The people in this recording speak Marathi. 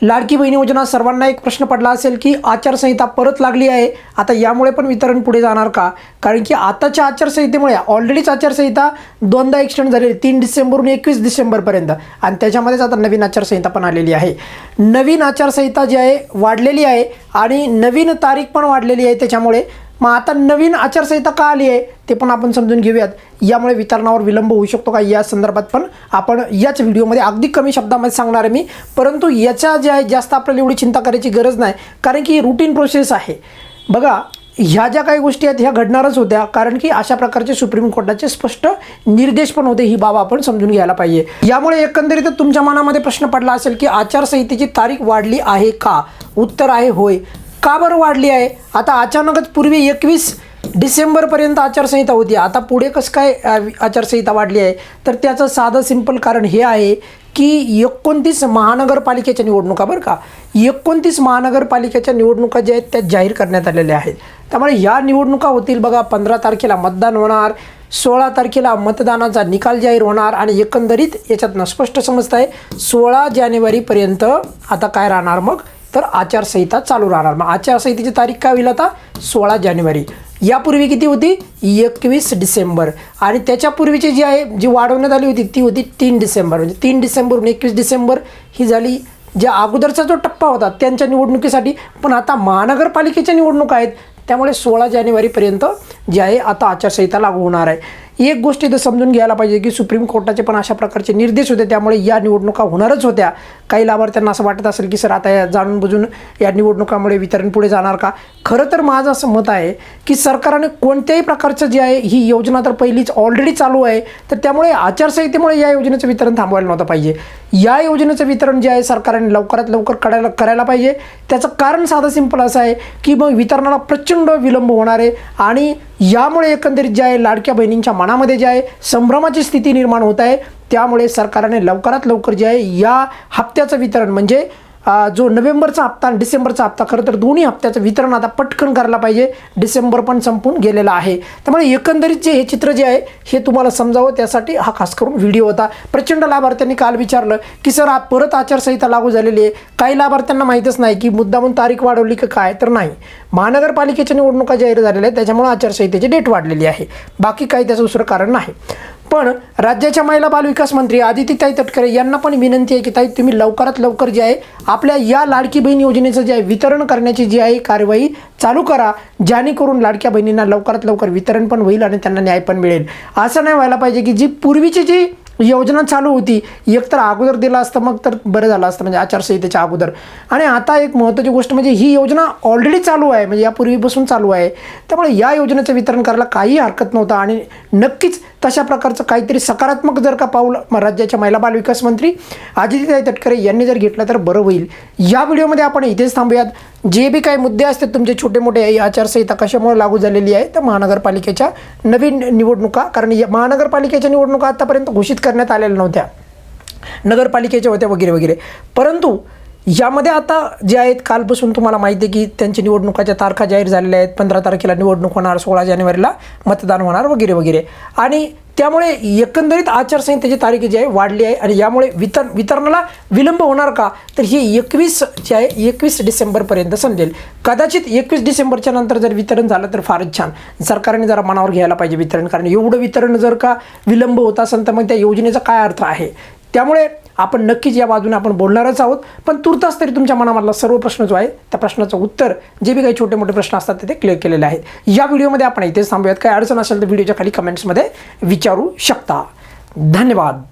लाडकी बहीण योजना सर्वांना एक प्रश्न पडला असेल की आचारसंहिता परत लागली आहे, आता यामुळे पण वितरण पुढे जाणार का? कारण की आताच्या आचारसंहितेमुळे ऑलरेडीच आचारसंहिता दोनदा एक्सटेंड झालेली, 3 डिसेंबरहून 21 डिसेंबरपर्यंत, आणि त्याच्यामध्येच आता नवीन आचारसंहिता पण आलेली आहे. नवीन आचारसंहिता जी आहे वाढलेली आहे आणि नवीन तारीख पण वाढलेली आहे. त्याच्यामुळे मग आता नवीन आचारसंहिता का आली आहे ते पण आपण समजून घेऊयात. यामुळे वितरणावर विलंब होऊ शकतो का या संदर्भात पण आपण याच व्हिडिओमध्ये अगदी कमी शब्दामध्ये सांगणार आहे मी. परंतु याच्या जे आहे जास्त आपल्याला एवढी चिंता करायची गरज नाही, कारण की रुटीन प्रोसेस आहे. बघा, ह्या ज्या काही गोष्टी आहेत ह्या घडणारच होत्या, कारण की अशा प्रकारचे सुप्रीम कोर्टाचे स्पष्ट निर्देश पण होते. ही बाब आपण समजून घ्यायला पाहिजे. यामुळे एकंदरीत तुमच्या मनामध्ये प्रश्न पडला असेल की आचारसंहितेची तारीख वाढली आहे का? उत्तर आहे होय. का बरं वाढली आहे? आता अचानकच पूर्वी 21 डिसेंबरपर्यंत आचारसंहिता होती, आता पुढे कसं काय आचारसंहिता वाढली आहे? तर त्याचं साधं सिंपल कारण हे आहे की 29 महानगरपालिकेच्या निवडणुका, बरं का, 29 महानगरपालिकेच्या निवडणुका ज्या आहेत त्या जाहीर करण्यात आलेल्या आहेत. त्यामुळे ह्या निवडणुका होतील बघा. 15 तारखेला मतदान होणार, 16 तारखेला मतदानाचा निकाल जाहीर होणार, आणि एकंदरीत याच्यातनं स्पष्ट समजत आहे 16 जानेवारीपर्यंत आता काय राहणार मग, तर आचारसंहिता चालू राहणार. मग आचारसंहितेची तारीख काय होईल आता? 16 जानेवारी. यापूर्वी किती होती? 21 डिसेंबर. आणि त्याच्यापूर्वीची जी आहे जी वाढवण्यात आली होती ती होती 3 डिसेंबर. म्हणजे 3 डिसेंबरहून 21 डिसेंबर ही झाली ज्या अगोदरचा जो टप्पा होता त्यांच्या निवडणुकीसाठी. पण आता महानगरपालिकेच्या निवडणुका आहेत, त्यामुळे 16 जानेवारीपर्यंत जे आहे आता आचारसंहिता लागू होणार आहे. एक गोष्ट इथं समजून घ्यायला पाहिजे की सुप्रीम कोर्टाचे पण अशा प्रकारचे निर्देश होते, त्यामुळे या निवडणुका होणारच होत्या. काही लाभार्थ्यांना असं वाटत असेल की सर आता या जाणून बुजून या निवडणुकामुळे वितरण पुढे जाणार का? खरं तर माझं असं मत आहे की सरकारने कोणत्याही प्रकारचं जे आहे ही योजना तर पहिलीच ऑलरेडी चालू आहे, तर त्यामुळे आचारसंहितेमुळे या योजनेचं वितरण थांबवायला नव्हतं पाहिजे. या योजनेचं वितरण जे आहे सरकारने लवकरात लवकर करायला पाहिजे. त्याचं कारण साधं सिंपल असं आहे की मग वितरणाला प्रचंड विलंब होणार आहे, आणि यामुळे एकंदरीत जे आहे लाडक्या बहिणींच्या मनामध्ये जे आहे संभ्रमाची स्थिती निर्माण होत आहे. त्यामुळे सरकारने लवकरात लवकर जे आहे या हप्त्याचं वितरण, म्हणजे जो नोव्हेंबरचा हप्ता आणि डिसेंबरचा हप्ता, खरं तर दोन्ही हप्त्याचं वितरण आता पटकन करायला पाहिजे. डिसेंबर पण संपून गेलेला आहे. त्यामुळे एकंदरीत जे हे चित्र जे आहे हे तुम्हाला समजावं त्यासाठी हा खास करून व्हिडिओ होता. प्रचंड लाभार्थ्यांनी काल विचारलं की सर परत आचारसंहिता लागू झालेली आहे. काही लाभार्थ्यांना माहीतच नाही की मुद्दामून तारीख वाढवली का काय, तर नाही, महानगरपालिकेच्या निवडणुका जाहीर झालेल्या आहेत त्याच्यामुळे आचारसंहितेची डेट वाढलेली आहे. बाकी काही त्याचं दुसरं कारण नाही. पण राज्याच्या महिला बालविकास मंत्री आदितीताई तटकरे यांना पण विनंती आहे की ताई तुम्ही लवकरात लवकर जे आहे आपल्या या लाडकी बहीण योजनेचं जे आहे वितरण करण्याची जी आहे कार्यवाही चालू करा, जेणेकरून लाडक्या बहिणींना लवकरात लवकर वितरण पण होईल आणि त्यांना न्याय पण मिळेल. असं नाही व्हायला पाहिजे की जी पूर्वीची जी योजना चालू होती एकतर अगोदर दिला असतं मग तर बरं झालं असतं, म्हणजे आचारसंहितेच्या अगोदर. आणि आता एक महत्त्वाची गोष्ट म्हणजे ही योजना ऑलरेडी चालू आहे, म्हणजे यापूर्वीपासून चालू आहे, त्यामुळे या योजनेचं वितरण करायला काही हरकत नव्हतं. आणि नक्कीच तशा प्रकारचं काहीतरी सकारात्मक जर का पाऊल राज्याच्या महिला बालविकास मंत्री आदितीताई तटकरे यांनी जर घेतलं तर बरं होईल. या व्हिडिओमध्ये आपण इथेच थांबूयात. जे बी काही मुद्दे असतात तुमचे छोटे मोठे, आचारसंहिता कशामुळे लागू झालेली आहे तर महानगरपालिकेच्या नवीन निवडणुका, कारण या महानगरपालिकेच्या निवडणुका आतापर्यंत घोषित करण्यात आलेल्या नव्हत्या, नगरपालिकेच्या होत्या वगैरे वगैरे. परंतु यामध्ये आता जे आहेत कालपासून तुम्हाला माहिती आहे की त्यांच्या निवडणुकाच्या तारखा जाहीर झालेल्या आहेत. 15 तारखेला निवडणूक होणार, 16 जानेवारीला मतदान होणार वगैरे वगैरे. आणि त्यामुळे एकंदरीत आचारसंहितेची तारीख जी आहे वाढली आहे, आणि यामुळे वितरणाला विलंब होणार का, तर हे 21 जे आहे 21 डिसेंबरपर्यंत समजेल. कदाचित 21 डिसेंबरच्या नंतर जर वितरण झालं तर फारच छान. सरकारने जरा मनावर घ्यायला पाहिजे वितरण, कारण एवढं वितरण जर का विलंब होत असेल तर मग त्या योजनेचा काय अर्थ आहे. त्यामुळे आपण नक्कीच या बाजूने आपण बोलणारच आहोत. पण तुर्तास तरी तुमच्या मनामधला सर्व प्रश्न जो आहे त्या प्रश्नाचं उत्तर, जे बी काही छोटे मोठे प्रश्न असतात ते क्लिअर केलेले आहेत. या व्हिडिओमध्ये आपण इथेच थांबूयात. काही अडचण असेल तर व्हिडिओच्या खाली कमेंट्समध्ये विचारू शकता. धन्यवाद.